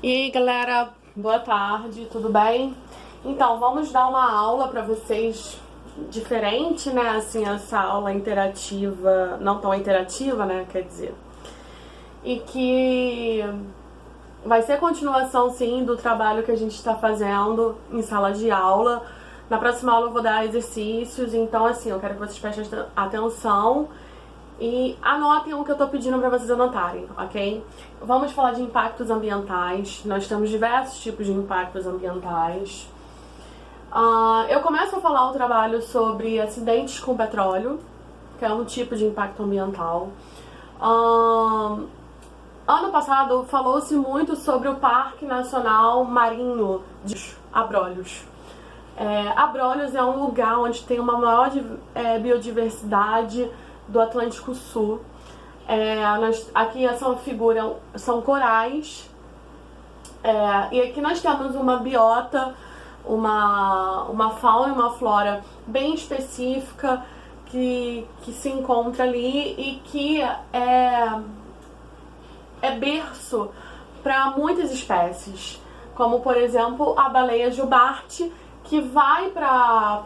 E aí, galera, boa tarde, tudo bem? Então, vamos dar uma aula pra vocês diferente, né? Assim, essa aula interativa, não tão interativa, né? Quer dizer, e que vai ser continuação, sim, do trabalho que a gente está fazendo em sala de aula. Na próxima aula eu vou dar exercícios, então, assim, eu quero que vocês prestem atenção e anotem o que eu tô pedindo pra vocês anotarem, ok? Vamos falar de impactos ambientais. Nós temos diversos tipos de impactos ambientais. Eu começo a falar o trabalho sobre acidentes com petróleo, que é um tipo de impacto ambiental. Ano passado falou-se muito sobre o Parque Nacional Marinho de Abrolhos. Abrolhos é um lugar onde tem uma maior biodiversidade do Atlântico Sul. Aqui essa figura são corais, e aqui nós temos uma biota, uma fauna e uma flora bem específica que se encontra ali e que é berço para muitas espécies, como por exemplo a baleia jubarte, que vai para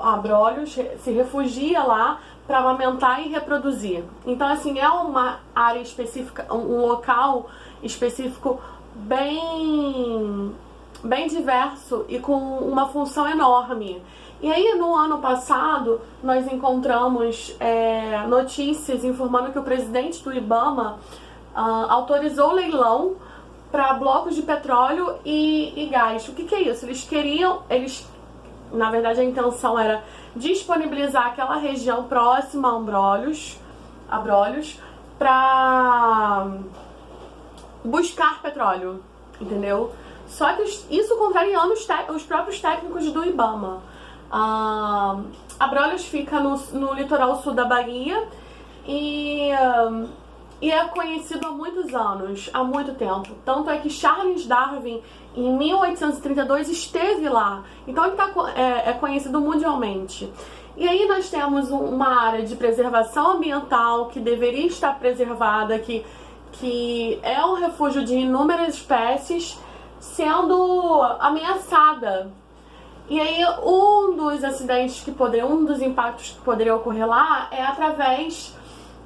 Abrolhos, se refugia lá para amamentar e reproduzir. Então, assim, é uma área específica, um local específico bem diverso e com uma função enorme. E aí, no ano passado, nós encontramos notícias informando que o presidente do IBAMA autorizou o leilão para blocos de petróleo e gás. O que é isso? Na verdade, a intenção era disponibilizar aquela região próxima a Abrolhos para buscar petróleo, entendeu? Só que isso contrariando os próprios técnicos do IBAMA. Abrolhos fica no litoral sul da Bahia e é conhecido há muitos anos, há muito tempo. Tanto é que Charles Darwin, em 1832, esteve lá. Então ele é conhecido mundialmente. E aí nós temos uma área de preservação ambiental que deveria estar preservada, que é um refúgio de inúmeras espécies, sendo ameaçada. E aí um dos impactos que poderia ocorrer lá é através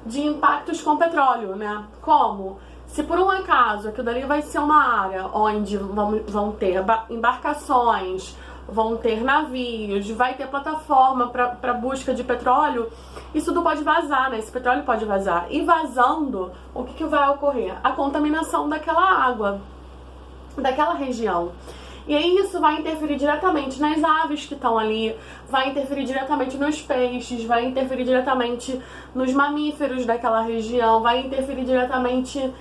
de impactos com petróleo, né? Como? Se por um acaso aquilo dali vai ser uma área onde vão ter embarcações, vão ter navios, vai ter plataforma para busca de petróleo, isso tudo pode vazar, né? Esse petróleo pode vazar. E vazando, o que vai ocorrer? A contaminação daquela água, daquela região. E aí isso vai interferir diretamente nas aves que estão ali, vai interferir diretamente nos peixes, vai interferir diretamente nos mamíferos daquela região, vai interferir diretamente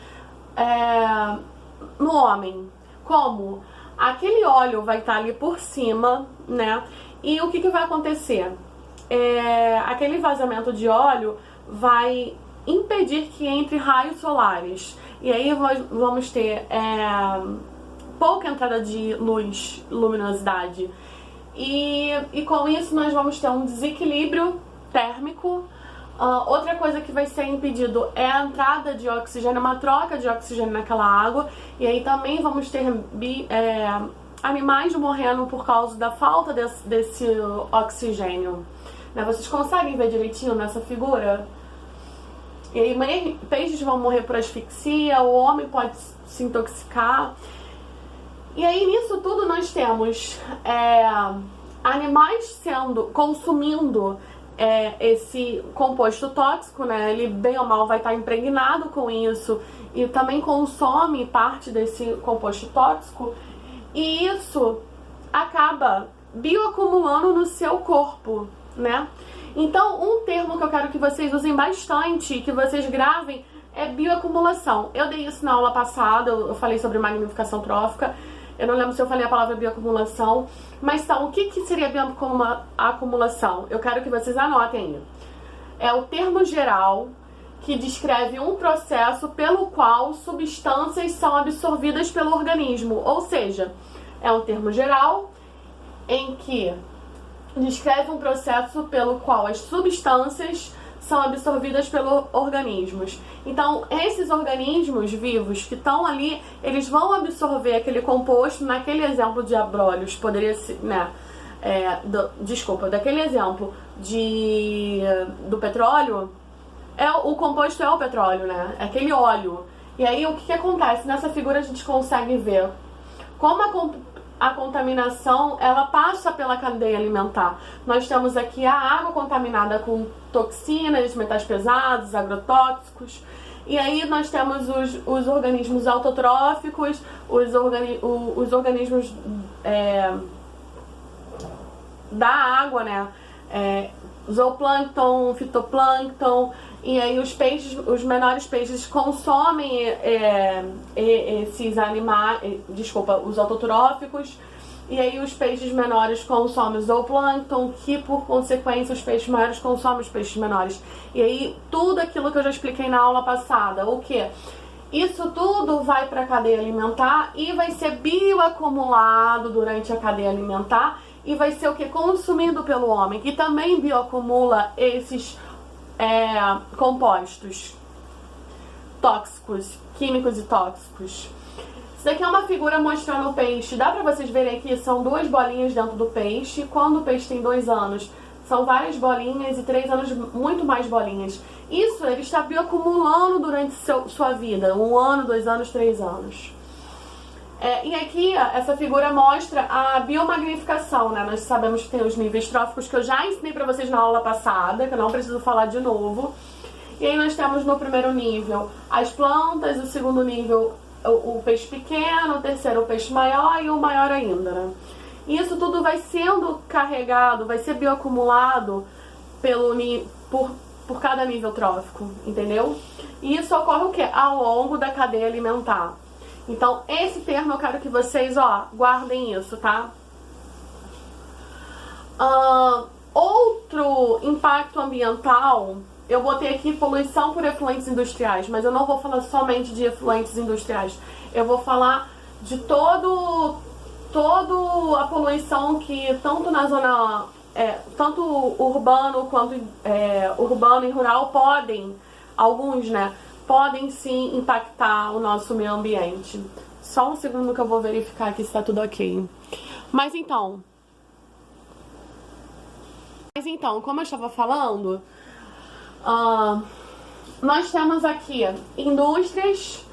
no homem. Como? Aquele óleo vai estar ali por cima, né? E o que vai acontecer? Aquele vazamento de óleo vai impedir que entre raios solares. E aí vamos ter pouca entrada de luminosidade. E com isso nós vamos ter um desequilíbrio térmico. Outra coisa que vai ser impedido é a entrada de oxigênio, uma troca de oxigênio naquela água. E aí também vamos ter animais morrendo por causa da falta desse oxigênio. Né? Vocês conseguem ver direitinho nessa figura? E aí peixes vão morrer por asfixia, o homem pode se intoxicar. E aí nisso tudo nós temos animais consumindo esse composto tóxico, né? Ele bem ou mal vai estar impregnado com isso e também consome parte desse composto tóxico, e isso acaba bioacumulando no seu corpo, né? Então, um termo que eu quero que vocês usem bastante, que vocês gravem, é bioacumulação. Eu dei isso na aula passada, eu falei sobre magnificação trófica. Eu não lembro se eu falei a palavra bioacumulação, mas então, o que seria bioacumulação? Eu quero que vocês anotem aí. É o termo geral que descreve um processo pelo qual substâncias são absorvidas pelo organismo. Ou seja, é um termo geral em que descreve um processo pelo qual as substâncias são absorvidas pelos organismos. Então, esses organismos vivos que estão ali, eles vão absorver aquele composto. Naquele exemplo de abrolhos, poderia ser, né? Daquele exemplo do petróleo, o composto é o petróleo, né? É aquele óleo. E aí, o que acontece? Nessa figura a gente consegue ver como a contaminação, ela passa pela cadeia alimentar. Nós temos aqui a água contaminada com toxinas, metais pesados, agrotóxicos. E aí nós temos os organismos autotróficos, os organismos da água, né? Zooplâncton, fitoplâncton. E aí os menores peixes consomem esses animais, os autotróficos. E aí os peixes menores consomem o zooplâncton, que por consequência os peixes maiores consomem os peixes menores. E aí tudo aquilo que eu já expliquei na aula passada, o que? Isso tudo vai para a cadeia alimentar e vai ser bioacumulado durante a cadeia alimentar e vai ser o que? Consumido pelo homem, que também bioacumula esses compostos tóxicos, químicos e tóxicos. Isso daqui é uma figura mostrando o peixe. Dá pra vocês verem aqui, são 2 bolinhas dentro do peixe. Quando o peixe tem 2 anos, são várias bolinhas, e 3 anos, muito mais bolinhas. Isso ele está bioacumulando durante sua vida, 1 ano, 2 anos, 3 anos. E aqui, essa figura mostra a biomagnificação, né? Nós sabemos que tem os níveis tróficos que eu já ensinei pra vocês na aula passada, que eu não preciso falar de novo. E aí nós temos no primeiro nível as plantas, o segundo nível o peixe pequeno, o terceiro o peixe maior e o maior ainda, né? E isso tudo vai sendo carregado, vai ser bioacumulado por cada nível trófico, entendeu? E isso ocorre o quê? Ao longo da cadeia alimentar. Então, esse termo eu quero que vocês, guardem isso, tá? Outro impacto ambiental, eu botei aqui poluição por efluentes industriais, mas eu não vou falar somente de efluentes industriais. Eu vou falar de toda a poluição que tanto na zona, tanto urbano quanto urbano e rural alguns, né? Podem sim impactar o nosso meio ambiente. Só um segundo que eu vou verificar aqui se está tudo ok. Mas então, como eu estava falando, nós temos aqui indústrias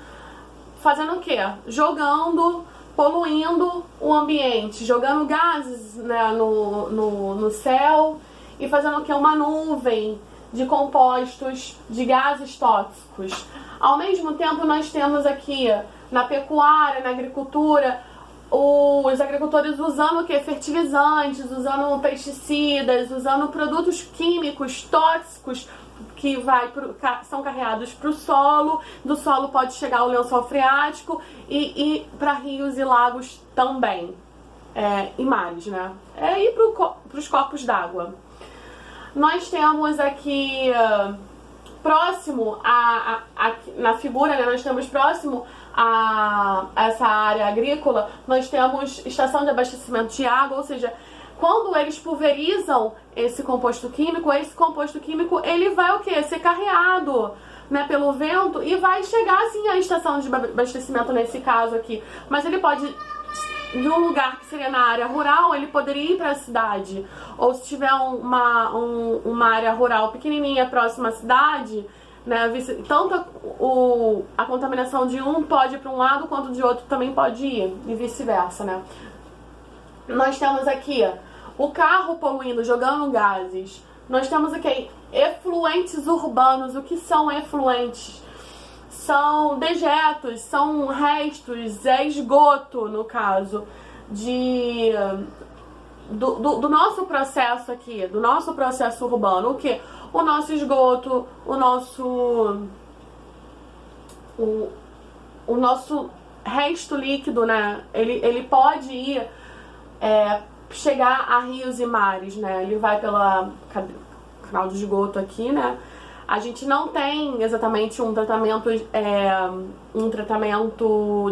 fazendo o quê? Poluindo o ambiente, jogando gases, né, no céu e fazendo o quê? Uma nuvem de compostos, de gases tóxicos. Ao mesmo tempo, nós temos aqui na pecuária, na agricultura, os agricultores usando o que? Fertilizantes, usando pesticidas, usando produtos químicos tóxicos que são carregados para o solo. Do solo pode chegar ao lençol freático e para rios e lagos também, e mares, né? E para os corpos d'água. Nós temos aqui próximo na figura, né, nós temos próximo a essa área agrícola, nós temos estação de abastecimento de água, ou seja, quando eles pulverizam esse composto químico ele vai o quê? Ser carreado, né, pelo vento e vai chegar assim à estação de abastecimento nesse caso aqui, mas ele pode, de um lugar que seria na área rural, ele poderia ir para a cidade. Ou se tiver uma área rural pequenininha próxima à cidade, né, tanto a contaminação de um pode ir para um lado, quanto de outro também pode ir, e vice-versa, né? Nós temos aqui o carro poluindo, jogando gases. Nós temos aqui efluentes urbanos. O que são efluentes? São dejetos, são restos, esgoto, no caso, do nosso processo aqui, do nosso processo urbano. O que? O nosso esgoto, o nosso resto líquido, né? Ele pode ir, chegar a rios e mares, né? Ele vai pela canal de esgoto aqui, né? A gente não tem exatamente um tratamento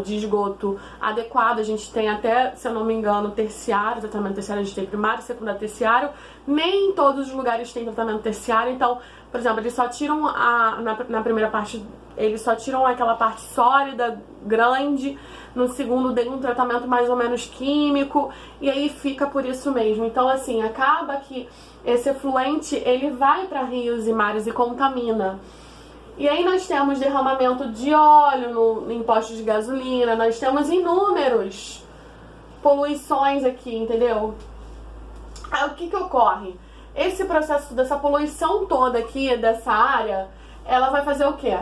de esgoto adequado. A gente tem até, se eu não me engano, terciário, tratamento terciário. A gente tem primário, secundário, terciário. Nem em todos os lugares tem tratamento terciário. Então, por exemplo, eles só tiram na primeira parte, eles só tiram aquela parte sólida, grande. No segundo, tem um tratamento mais ou menos químico. E aí fica por isso mesmo. Então, assim, acaba que esse efluente, ele vai para rios e mares e contamina. E aí nós temos derramamento de óleo em postos de gasolina, nós temos inúmeros poluições aqui, entendeu? Aí o que ocorre? Esse processo dessa poluição toda aqui, dessa área, ela vai fazer o quê?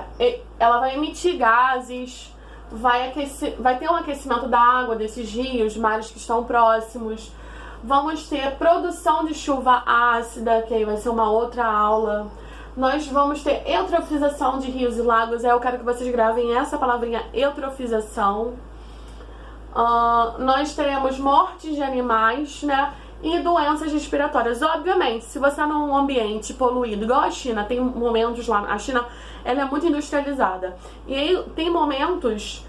Ela vai emitir gases, vai ter um aquecimento da água desses rios, mares que estão próximos. Vamos ter produção de chuva ácida, que aí vai ser uma outra aula. Nós vamos ter eutrofização de rios e lagos. Eu quero que vocês gravem essa palavrinha, eutrofização. Nós teremos mortes de animais, né? E doenças respiratórias. Obviamente, se você está num ambiente poluído, igual a China, tem momentos lá. A China, ela é muito industrializada. E aí tem momentos,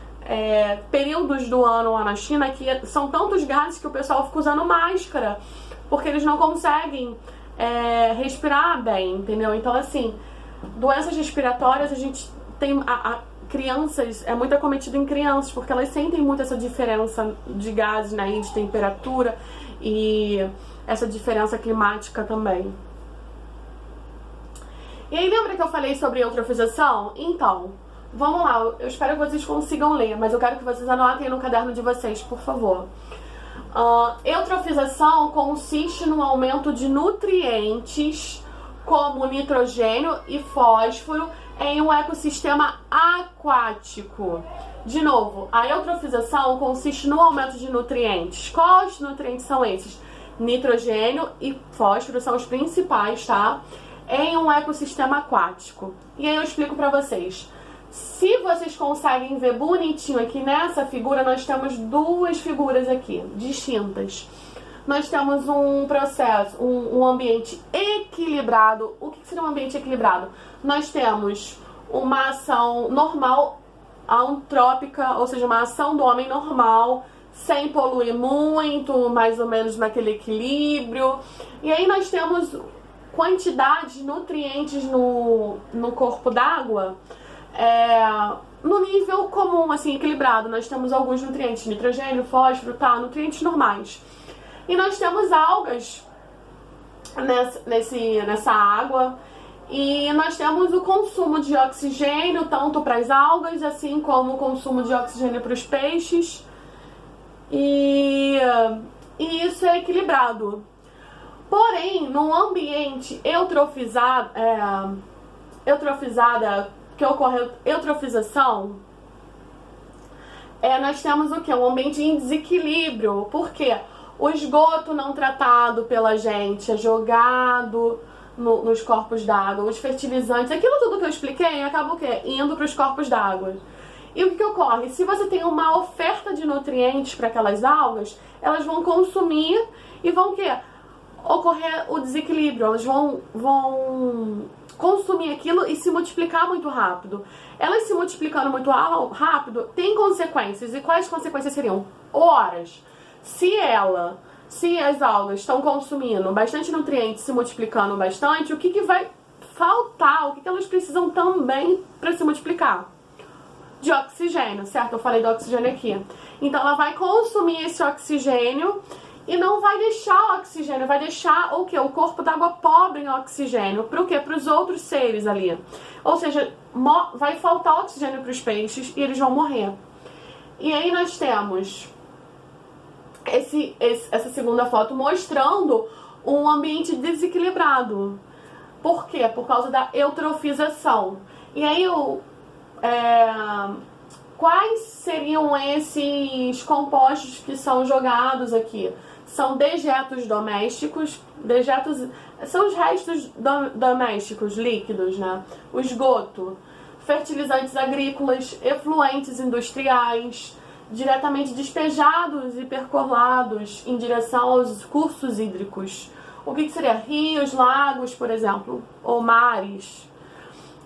períodos do ano lá na China que são tantos gases que o pessoal fica usando máscara, porque eles não conseguem respirar bem, entendeu? Então, assim, doenças respiratórias, a gente tem crianças, é muito acometido em crianças, porque elas sentem muito essa diferença de gases, né, e de temperatura, e essa diferença climática também. E aí, lembra que eu falei sobre eutrofização? Então, vamos lá, eu espero que vocês consigam ler, mas eu quero que vocês anotem no caderno de vocês, por favor. Eutrofização consiste no aumento de nutrientes como nitrogênio e fósforo em um ecossistema aquático. De novo, a eutrofização consiste no aumento de nutrientes. Quais nutrientes são esses? Nitrogênio e fósforo são os principais, tá? Em um ecossistema aquático. E aí eu explico pra vocês. Se vocês conseguem ver bonitinho aqui nessa figura, nós temos duas figuras aqui, distintas. Nós temos um processo, um ambiente equilibrado. O que seria um ambiente equilibrado? Nós temos uma ação normal, antrópica, ou seja, uma ação do homem normal, sem poluir muito, mais ou menos naquele equilíbrio. E aí nós temos quantidade de nutrientes no corpo d'água, no nível comum, assim, equilibrado. Nós temos alguns nutrientes, nitrogênio, fósforo, nutrientes normais. E nós temos algas nessa água. E nós temos o consumo de oxigênio, tanto para as algas, assim como o consumo de oxigênio para os peixes. E isso é equilibrado. Porém, num ambiente que ocorre eutrofização, nós temos o quê? Um ambiente em desequilíbrio. Por quê? O esgoto não tratado pela gente é jogado nos corpos d'água, os fertilizantes, aquilo tudo que eu expliquei acaba o quê? Indo para os corpos d'água. E o que ocorre? Se você tem uma oferta de nutrientes para aquelas algas, elas vão consumir e vão o quê? Ocorrer o desequilíbrio. Elas vão consumir aquilo e se multiplicar muito rápido. Elas se multiplicando muito rápido tem consequências. E quais consequências seriam? Horas. Se as algas estão consumindo bastante nutrientes, se multiplicando bastante, o que vai faltar? O que elas precisam também para se multiplicar? De oxigênio, certo? Eu falei do oxigênio aqui. Então ela vai consumir esse oxigênio e não vai deixar o oxigênio, vai deixar o quê? O corpo d'água pobre em oxigênio. Para o quê? Para os outros seres ali. Ou seja, vai faltar oxigênio para os peixes e eles vão morrer. E aí nós temos essa segunda foto mostrando um ambiente desequilibrado. Por quê? Por causa da eutrofização. E aí quais seriam esses compostos que são jogados aqui? São dejetos domésticos. Dejetos são os restos domésticos líquidos, né? O esgoto, fertilizantes agrícolas, efluentes industriais, diretamente despejados e percolados em direção aos cursos hídricos. O que seria? Rios, lagos, por exemplo, ou mares.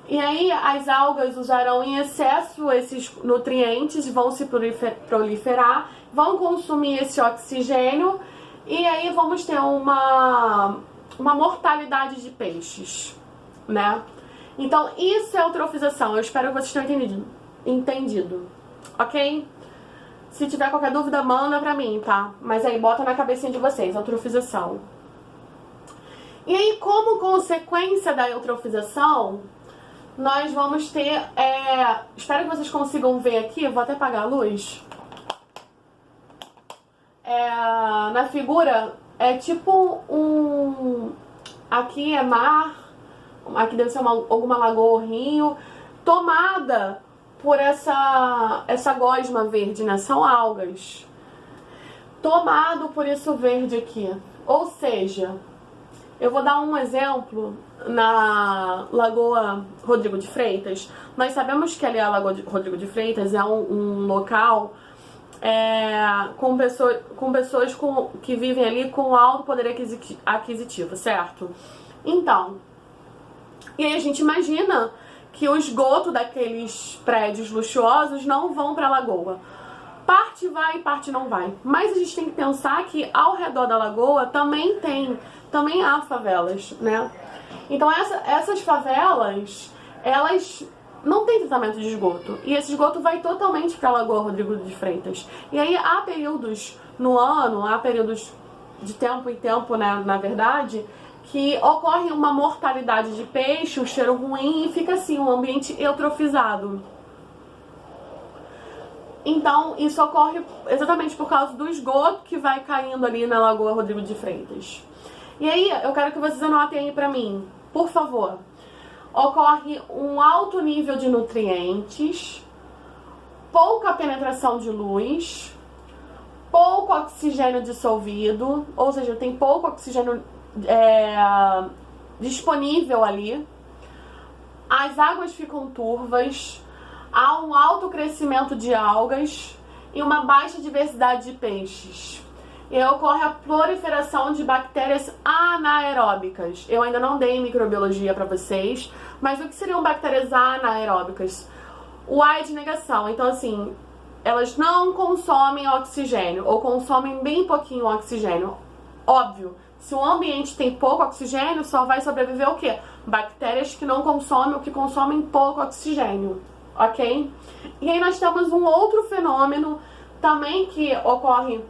E aí as algas usarão em excesso esses nutrientes, vão se proliferar, vão consumir esse oxigênio e aí vamos ter uma mortalidade de peixes, né? Então isso é eutrofização. Eu espero que vocês tenham entendido, ok? Se tiver qualquer dúvida, manda pra mim, tá? Mas aí bota na cabecinha de vocês, eutrofização. E aí, como consequência da eutrofização, nós vamos ter... espero que vocês consigam ver aqui, vou até apagar a luz. Na figura, é tipo aqui é mar, aqui deve ser alguma lagoa ou rio, tomada por essa gosma verde, né? São algas. Tomado por isso verde aqui. Ou seja, eu vou dar um exemplo na Lagoa Rodrigo de Freitas. Nós sabemos que ali a Lagoa Rodrigo de Freitas é um local com pessoas que vivem ali com alto poder aquisitivo, certo? Então, e aí a gente imagina que o esgoto daqueles prédios luxuosos não vão para a lagoa. Parte vai e parte não vai. Mas a gente tem que pensar que ao redor da lagoa também há favelas, né? Então essas favelas, elas não têm tratamento de esgoto. E esse esgoto vai totalmente para a Lagoa Rodrigo de Freitas. E aí há períodos no ano, há períodos de tempo em tempo, né, na verdade, que ocorre uma mortalidade de peixe, um cheiro ruim e fica assim, um ambiente eutrofizado. Então, isso ocorre exatamente por causa do esgoto que vai caindo ali na Lagoa Rodrigo de Freitas. E aí, eu quero que vocês anotem aí pra mim, por favor. Ocorre um alto nível de nutrientes, pouca penetração de luz, pouco oxigênio dissolvido, ou seja, tem pouco oxigênio disponível ali. As águas ficam turvas, há um alto crescimento de algas e uma baixa diversidade de peixes. E ocorre a proliferação de bactérias anaeróbicas. Eu ainda não dei microbiologia para vocês, mas o que seriam bactérias anaeróbicas? O A é de negação, então assim, elas não consomem oxigênio ou consomem bem pouquinho oxigênio. Óbvio, se o ambiente tem pouco oxigênio, só vai sobreviver o quê? Bactérias que não consomem ou que consomem pouco oxigênio, ok? E aí nós temos um outro fenômeno também que ocorre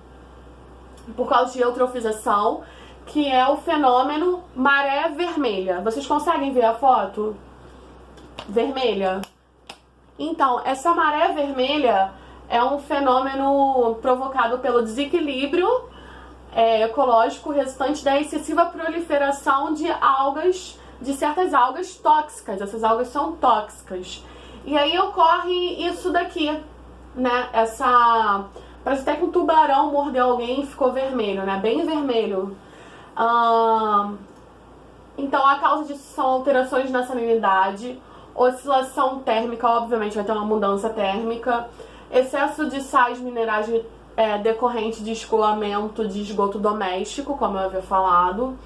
por causa de eutrofização, que é o fenômeno maré vermelha. Vocês conseguem ver a foto? Vermelha? Então, essa maré vermelha é um fenômeno provocado pelo desequilíbrio ecológico resultante da excessiva proliferação de algas, de certas algas tóxicas. Essas algas são tóxicas. E aí ocorre isso daqui, né? Parece até que um tubarão mordeu alguém e ficou vermelho, né? Bem vermelho. Então, a causa disso são alterações na salinidade, oscilação térmica, obviamente vai ter uma mudança térmica, excesso de sais minerais decorrente de escoamento de esgoto doméstico, como eu havia falado,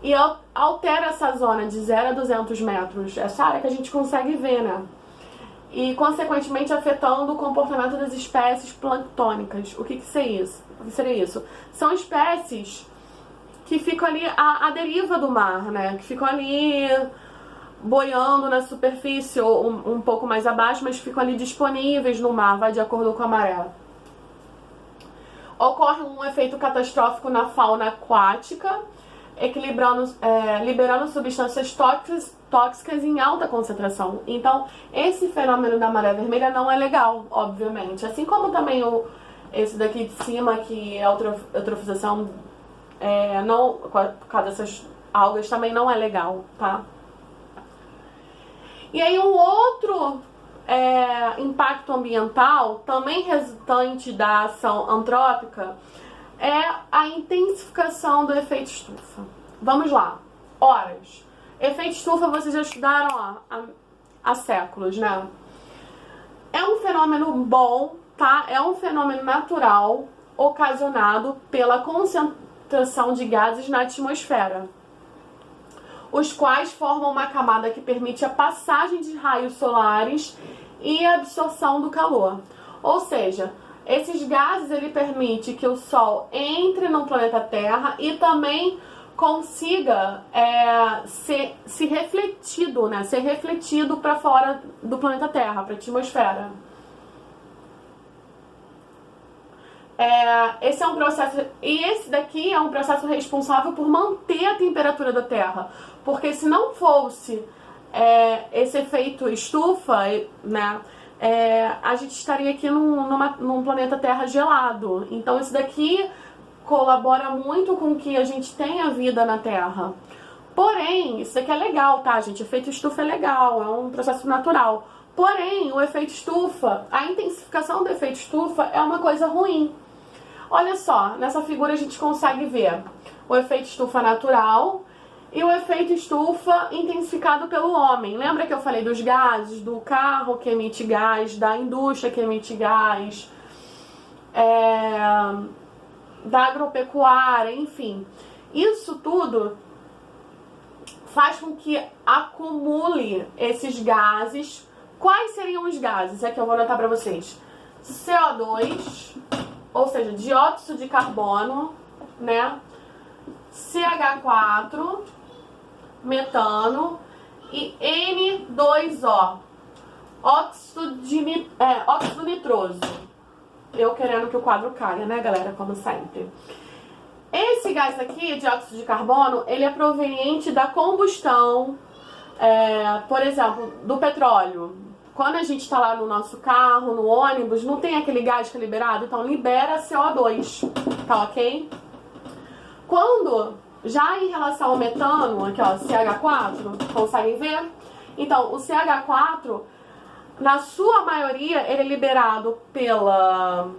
e altera essa zona de 0 a 200 metros, essa área que a gente consegue ver, né? E, consequentemente, afetando o comportamento das espécies planctônicas. O que seria isso? São espécies que ficam ali à deriva do mar, né? Que ficam ali boiando na superfície ou um pouco mais abaixo, mas ficam ali disponíveis no mar, vai de acordo com a maré. Ocorre um efeito catastrófico na fauna aquática, liberando substâncias tóxicas em alta concentração. Então, esse fenômeno da maré vermelha não é legal, obviamente. Assim como também esse daqui de cima, que é a eutrofização, por causa dessas algas, também não é legal, tá? E aí um outro impacto ambiental, também resultante da ação antrópica, é a intensificação do efeito estufa. Vamos lá. Horas. Efeito estufa vocês já estudaram há séculos, né? É um fenômeno bom, tá? É um fenômeno natural ocasionado pela concentração de gases na atmosfera. os quais formam uma camada que permite a passagem de raios solares e a absorção do calor. Ou seja, esses gases ele permite que o Sol entre no planeta Terra e também consiga ser refletido, né? Ser refletido para fora do planeta Terra, para a atmosfera. Esse é um processo, e esse daqui é um processo responsável por manter a temperatura da Terra, porque se não fosse esse efeito estufa, né, a gente estaria aqui num planeta Terra gelado. Então isso daqui colabora muito com que a gente tenha vida na Terra. Porém, isso daqui é legal, tá, gente? O efeito estufa é legal, é um processo natural. Porém, o efeito estufa, a intensificação do efeito estufa é uma coisa ruim. Olha só, nessa figura a gente consegue ver o efeito estufa natural e o efeito estufa intensificado pelo homem. Lembra que eu falei dos gases, do carro que emite gás, da indústria que emite gás, da agropecuária, enfim. Isso tudo faz com que acumule esses gases. Quais seriam os gases? É que eu vou anotar para vocês. CO2, ou seja, dióxido de carbono, né? CH4, metano e N2O, óxido nitroso. Eu querendo que o quadro caia, né, galera? Como sempre. Esse gás aqui, dióxido de carbono, ele é proveniente da combustão, por exemplo, do petróleo. Quando a gente está lá no nosso carro, no ônibus, não tem aquele gás que é liberado? Então libera CO2, tá ok? Quando, já em relação ao metano, aqui ó, CH4, conseguem ver? Então, o CH4, na sua maioria, ele é liberado pela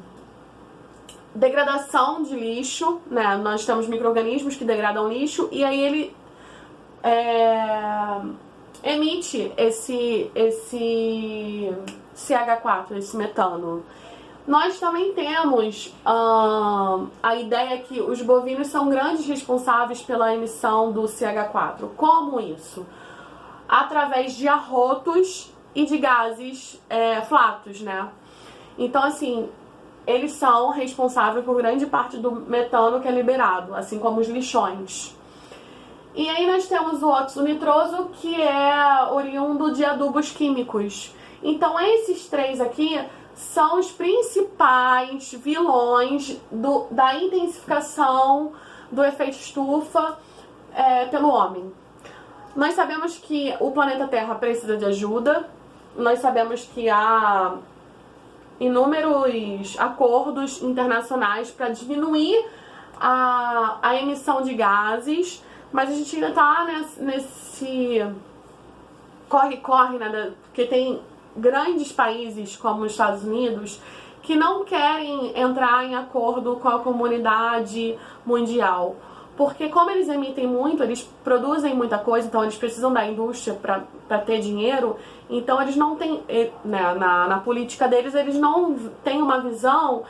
degradação de lixo, né? Nós temos micro-organismos que degradam lixo e aí ele emite esse CH4, esse metano. Nós também temos a ideia que os bovinos são grandes responsáveis pela emissão do CH4. Como isso? Através de arrotos e de gases flatos, né? Então, assim, eles são responsáveis por grande parte do metano que é liberado, assim como os lixões. E aí nós temos o óxido nitroso, que é oriundo de adubos químicos. Então esses três aqui são os principais vilões da intensificação do efeito estufa pelo homem. Nós sabemos que o planeta Terra precisa de ajuda, nós sabemos que há inúmeros acordos internacionais para diminuir a emissão de gases, mas a gente ainda está nesse corre-corre, né? Porque tem grandes países como os Estados Unidos que não querem entrar em acordo com a comunidade mundial. Porque como eles emitem muito, eles produzem muita coisa, então eles precisam da indústria para ter dinheiro, então eles não têm, né, na política deles, eles não têm uma visão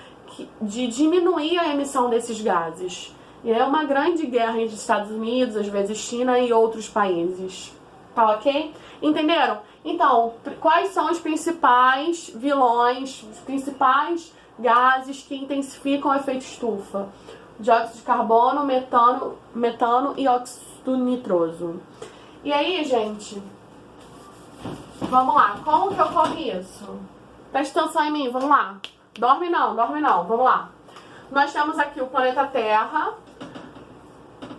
de diminuir a emissão desses gases. E é uma grande guerra entre Estados Unidos, às vezes China e outros países. Tá ok? Entenderam? Então, quais são os principais vilões, os principais gases que intensificam o efeito estufa? Dióxido de carbono, metano e óxido nitroso. E aí, gente, vamos lá. Como que ocorre isso? Presta atenção em mim, vamos lá. Dorme não, vamos lá. Nós temos aqui o planeta Terra.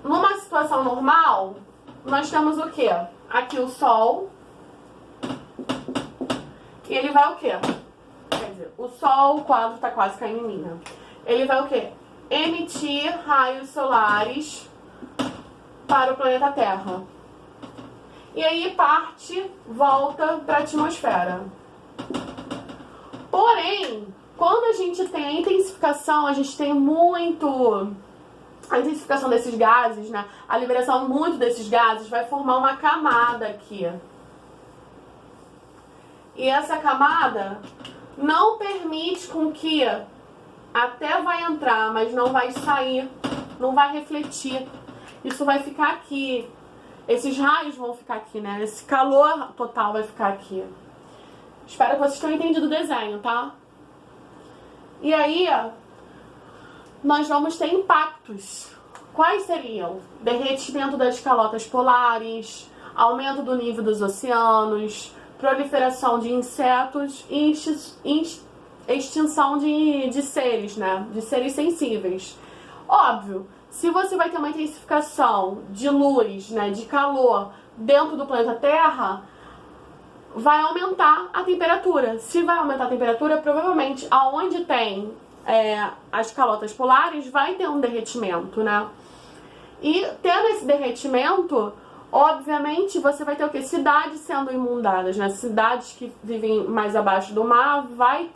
Numa situação normal, nós temos o quê? Aqui o Sol. E ele vai o quê? Quer dizer, o Sol, o quadro tá quase caindo em mim, né? Ele vai o quê? Emitir raios solares para o planeta Terra. E aí volta para a atmosfera. Porém, quando a gente tem a intensificação, a gente tem a intensificação desses gases, né? A liberação muito desses gases vai formar uma camada aqui. E essa camada não permite com que até vai entrar, mas não vai sair, não vai refletir. Isso vai ficar aqui. esses raios vão ficar aqui, né? Esse calor total vai ficar aqui. Espero que vocês tenham entendido o desenho, tá? E aí, nós vamos ter impactos. Quais seriam? Derretimento das calotas polares, aumento do nível dos oceanos, proliferação de insetos e extinção de seres, né? De seres sensíveis. Óbvio, se você vai ter uma intensificação de luz, né, de calor dentro do planeta Terra, vai aumentar a temperatura. Se vai aumentar a temperatura, provavelmente aonde tem as calotas polares vai ter um derretimento, né? E tendo esse derretimento, obviamente você vai ter o quê? Cidades sendo inundadas, né? Cidades que vivem mais abaixo do mar vai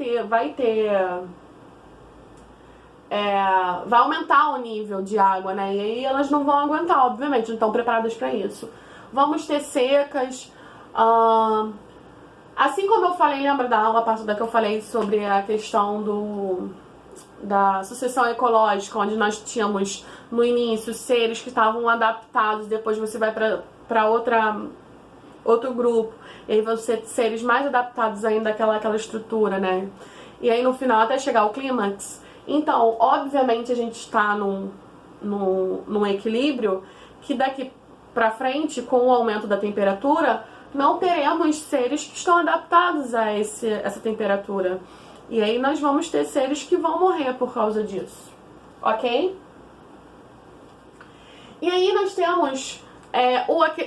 aumentar o nível de água, né? E aí elas não vão aguentar, obviamente, não estão preparadas para isso. Vamos ter secas. Assim como eu falei, lembra da aula passada que eu falei sobre a questão da sucessão ecológica, onde nós tínhamos no início seres que estavam adaptados, depois você vai para outro grupo, e aí vão ser seres mais adaptados ainda àquela estrutura, né? E aí no final até chegar ao clímax. Então, obviamente a gente está num equilíbrio que daqui para frente, com o aumento da temperatura, não teremos seres que estão adaptados a essa temperatura. E aí nós vamos ter seres que vão morrer por causa disso, ok? E aí nós temos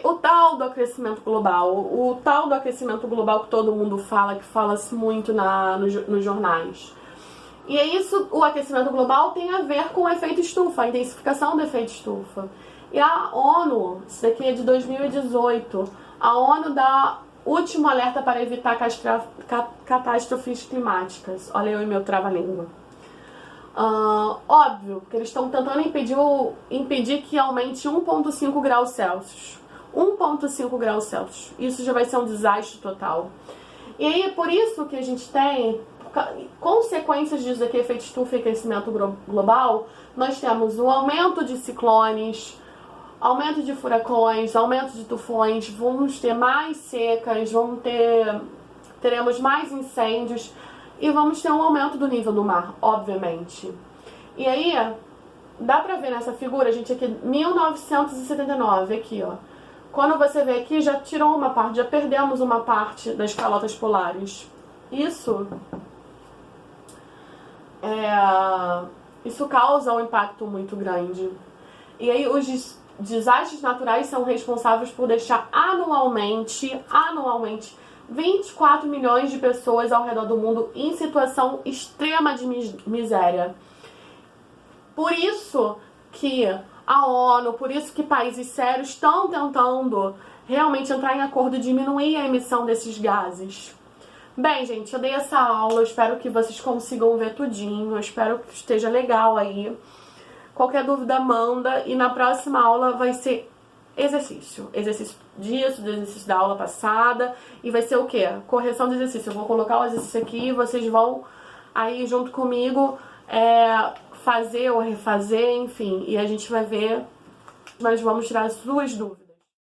o tal do aquecimento global. O tal do aquecimento global que todo mundo fala, que fala-se muito nos jornais. E é isso, o aquecimento global tem a ver com o efeito estufa, a intensificação do efeito estufa. E a ONU, isso daqui é de 2018, a ONU dá último alerta para evitar catástrofes climáticas. Olha eu e meu trava-língua. Óbvio que eles estão tentando impedir que aumente 1,5 graus Celsius. 1,5 graus Celsius. Isso já vai ser um desastre total. E aí é por isso que a gente tem consequências disso aqui, efeito estufa e aquecimento global. Nós temos o aumento de ciclones, aumento de furacões, aumento de tufões, vamos ter mais secas, teremos mais incêndios e vamos ter um aumento do nível do mar, obviamente. E aí, dá pra ver nessa figura, gente, aqui, 1979, aqui, ó. Quando você vê aqui, já tirou uma parte, já perdemos uma parte das calotas polares. Isso causa um impacto muito grande. E aí, os desastres naturais são responsáveis por deixar anualmente 24 milhões de pessoas ao redor do mundo em situação extrema de miséria. Por isso que a ONU, por isso que países sérios estão tentando realmente entrar em acordo e diminuir a emissão desses gases. Bem, gente, eu dei essa aula, eu espero que vocês consigam ver tudinho, eu espero que esteja legal aí. Qualquer dúvida, manda. E na próxima aula vai ser exercício. Exercício disso, do exercício da aula passada. E vai ser o quê? Correção de exercício. Eu vou colocar o exercício aqui e vocês vão aí junto comigo fazer ou refazer, enfim. E a gente vai ver, nós vamos tirar as suas dúvidas.